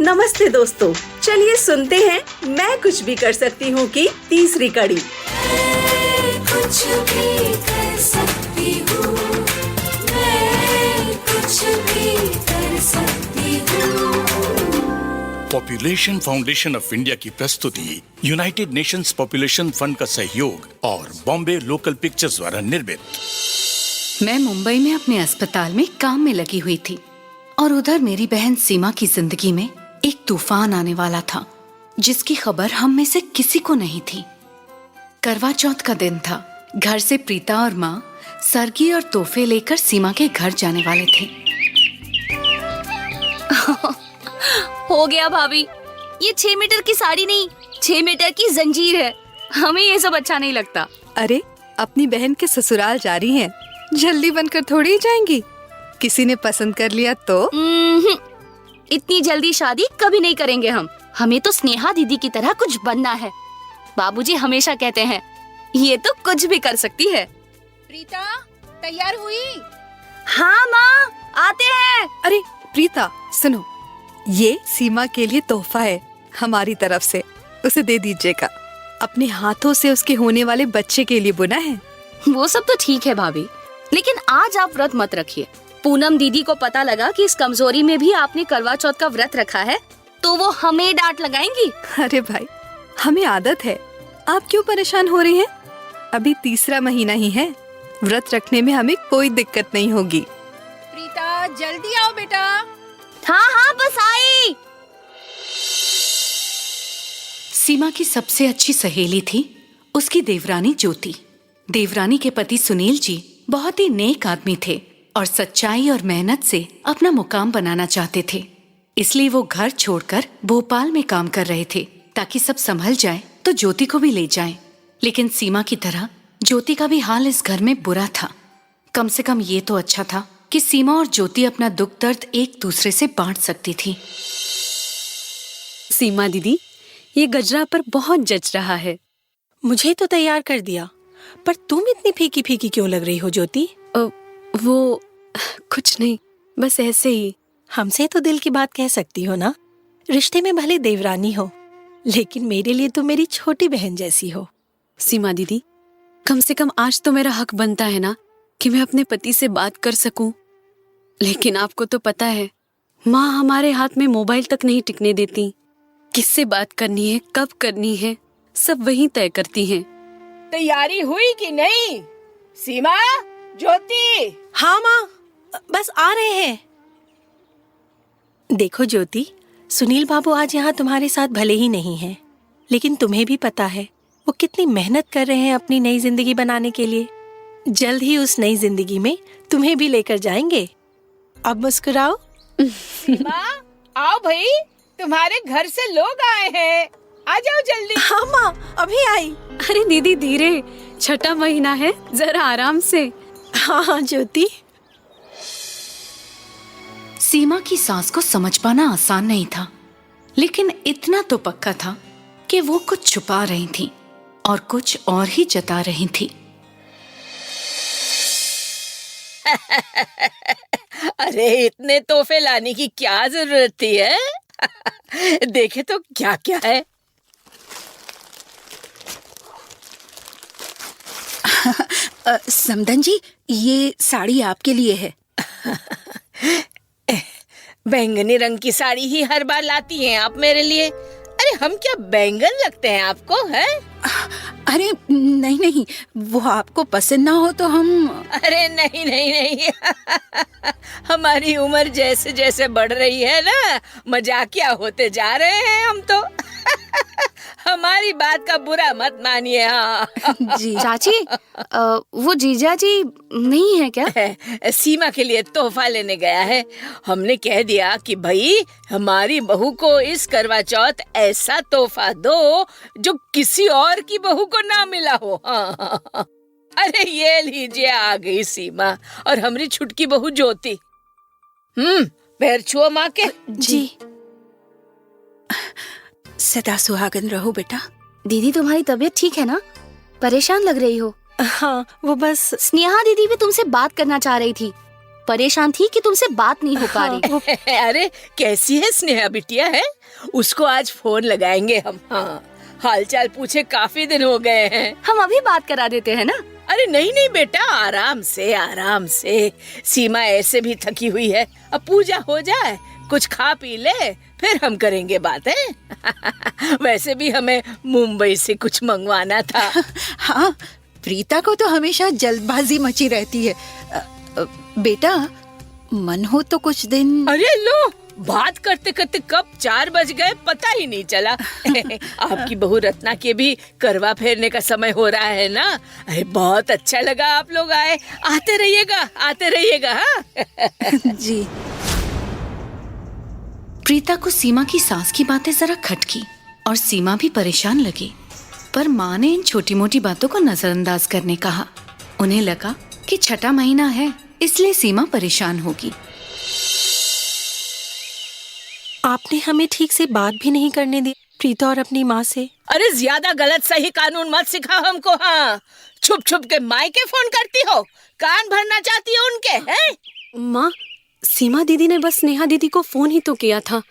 नमस्ते दोस्तों, चलिए सुनते हैं मैं कुछ भी कर सकती हूँ की तीसरी कड़ी। कुछ भी कर सकती हूँ, मैं कुछ भी कर सकती हूँ। पॉपुलेशन फाउंडेशन ऑफ इंडिया की प्रस्तुति, यूनाइटेड नेशंस पॉपुलेशन फंड का सहयोग और बॉम्बे लोकल पिक्चर्स द्वारा निर्मित। मैं मुंबई में अपने अस्पताल में काम में लगी हुई थी और उधर मेरी बहन सीमा की जिंदगी में एक तूफान आने वाला था, जिसकी खबर हम में से किसी को नहीं थी। करवा चौथ का दिन था। घर से प्रीता और माँ सरगी और तोहफे लेकर सीमा के घर जाने वाले थे। हो गया भाभी, ये 6 मीटर की साड़ी नहीं, 6 मीटर की जंजीर है। हमें ये सब अच्छा नहीं लगता। अरे, अपनी बहन के ससुराल जा रही हैं, जल्दी बनकर थोड़ी ही जाएंगी। किसी ने पसंद कर लिया तो? इतनी जल्दी शादी कभी नहीं करेंगे हम। हमें तो स्नेहा दीदी की तरह कुछ बनना है। बाबूजी हमेशा कहते हैं ये तो कुछ भी कर सकती है। प्रीता, तैयार हुई? हाँ माँ, आते हैं। अरे प्रीता, सुनो, ये सीमा के लिए तोहफा है हमारी तरफ से, उसे दे दीजिएगा। अपने हाथों से उसके होने वाले बच्चे के लिए बुना है। वो सब तो ठीक है भाभी, लेकिन आज आप व्रत मत रखिए। पूनम दीदी को पता लगा कि इस कमजोरी में भी आपने करवा चौथ का व्रत रखा है, तो वो हमें डांट लगाएंगी। अरे भाई, हमें आदत है, आप क्यों परेशान हो रही हैं? अभी तीसरा महीना ही है, व्रत रखने में हमें कोई दिक्कत नहीं होगी। प्रीता, जल्दी आओ बेटा। हाँ हाँ, बस आई। सीमा की सबसे अच्छी सहेली थी उसकी देवरानी ज्योति। देवरानी के पति सुनील जी बहुत ही नेक आदमी थे और सच्चाई और मेहनत से अपना मुकाम बनाना चाहते थे। इसलिए वो घर छोड़कर भोपाल में काम कर रहे थे ताकि सब संभल जाए तो ज्योति को भी ले जाएं। लेकिन सीमा की तरह ज्योति का भी हाल इस घर में बुरा था। कम से कम ये तो अच्छा था कि सीमा और ज्योति अपना दुख दर्द एक दूसरे से बांट सकती थी। सीमा दीदी, ये गजरा पर बहुत जच रहा है। मुझे तो तैयार कर दिया, पर तुम इतनी फीकी फीकी क्यों लग रही हो ज्योति? वो कुछ नहीं, बस ऐसे ही। हमसे तो दिल की बात कह सकती हो ना। रिश्ते में भले देवरानी हो, लेकिन मेरे लिए तो मेरी छोटी बहन जैसी हो। सीमा दीदी, कम से कम आज तो मेरा हक बनता है ना कि मैं अपने पति से बात कर सकूं। लेकिन आपको तो पता है, माँ हमारे हाथ में मोबाइल तक नहीं टिकने देती। किससे बात करनी है, कब करनी है, सब वही तय करती हैं। तैयारी हुई कि नहीं? सीमा, ज्योति। हाँ माँ, बस आ रहे हैं। देखो ज्योति, सुनील बाबू आज यहाँ तुम्हारे साथ भले ही नहीं हैं, लेकिन तुम्हें भी पता है वो कितनी मेहनत कर रहे हैं अपनी नई जिंदगी बनाने के लिए। जल्द ही उस नई जिंदगी में तुम्हें भी लेकर जाएंगे। अब मुस्कुराओ। सीमा, आओ भाई, तुम्हारे घर से लोग आए हैं, आ जाओ जल्दी। हाँ माँ, अभी आई। अरे दीदी धीरे, छठा महीना है, जरा आराम से। हाँ ज्योति। सीमा की सास को समझ पाना आसान नहीं था, लेकिन इतना तो पक्का था कि वो कुछ छुपा रही थी और कुछ और ही जता रही थी। अरे, इतने तोहफे लाने की क्या जरूरत थी है? देखे तो क्या क्या है। समधन जी, ये साड़ी आपके लिए है। बैंगनी रंग की साड़ी ही हर बार लाती हैं आप मेरे लिए। अरे, हम क्या बैंगन लगते हैं आपको, हैं? अरे नहीं नहीं, वो आपको पसंद ना हो तो हम। अरे नहीं नहीं नहीं। हमारी उम्र जैसे जैसे बढ़ रही है ना, मजाकिया होते जा रहे हैं हम तो। हमारी बात का बुरा मत मानिए। हाँ जी चाची, वो जीजा जी नहीं है क्या? सीमा के लिए तोहफा लेने गया है। हमने कह दिया कि भाई हमारी बहू को इस करवा चौथ ऐसा तोहफा दो जो किसी और की बहू को ना मिला हो। हाँ। अरे ये लीजिए, आ गई सीमा और हमारी छुटकी बहू ज्योति। पैर छुओ माँ के। जी। सदा सुहागन रहो बेटा। दीदी, तुम्हारी तबीयत ठीक है ना? परेशान लग रही हो। हाँ, वो बस। स्नेहा दीदी भी तुमसे बात करना चाह रही थी। परेशान थी कि तुमसे बात नहीं हो पा रही। अरे कैसी है स्नेहा बिटिया है? उसको आज फोन लगाएंगे हम। हाँ, हालचाल पूछे काफी दिन हो गए हैं। हम अभी बात करा देते हैं ना। अरे नहीं नहीं बेटा, आराम से आराम से। सीमा ऐसे भी थकी हुई है, अब पूजा हो जाए, कुछ खा पी ले, फिर हम करेंगे बातें। वैसे भी हमें मुंबई से कुछ मंगवाना था। हाँ, प्रीता को तो हमेशा जल्दबाजी मची रहती है। बेटा, मन हो तो कुछ दिन। अरे लो, बात करते करते कब 4 बज गए पता ही नहीं चला। आपकी बहू रत्ना के भी करवा फेरने का समय हो रहा है ना। अरे बहुत अच्छा लगा आप लोग आए। आते रहिएगा। हाँ? जी। प्रीता को सीमा की सास की बातें जरा खटकी और सीमा भी परेशान लगी, पर माँ ने इन छोटी मोटी बातों को नजरअंदाज करने कहा। उन्हें लगा कि 6ठा महीना है, इसलिए सीमा परेशान होगी। आपने हमें ठीक से बात भी नहीं करने दी प्रीता और अपनी माँ से। अरे ज्यादा गलत सही कानून मत सिखाओ हमको। हाँ, छुप छुप के मायके फोन करती हो, कान भरना चाहती हो उनके, हैं? माँ, सीमा दीदी ने बस स्नेहा दीदी को फोन ही तो किया था,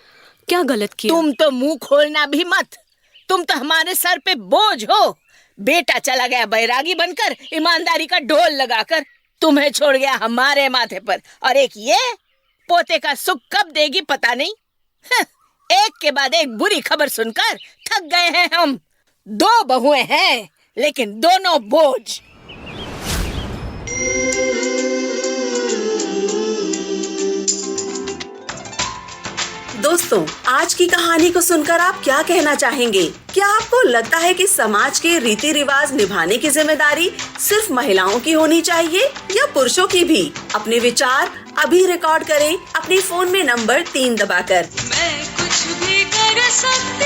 क्या गलत किया? तुम तो मुंह खोलना भी मत। तुम तो हमारे सर पे बोझ हो। बेटा चला गया बैरागी बनकर, ईमानदारी का ढोल लगाकर, तुम्हें छोड़ गया हमारे माथे पर। और एक ये पोते का सुख कब देगी पता नहीं। एक के बाद एक बुरी खबर सुनकर थक गए हैं हम। 2 बहुएं हैं, लेकिन दोनों बोझ। दोस्तों, आज की कहानी को सुनकर आप क्या कहना चाहेंगे? क्या आपको लगता है कि समाज के रीति रिवाज निभाने की जिम्मेदारी सिर्फ महिलाओं की होनी चाहिए या पुरुषों की भी? अपने विचार अभी रिकॉर्ड करें अपने फोन में नंबर 3 दबाकर। मैं कुछ भी कर सकती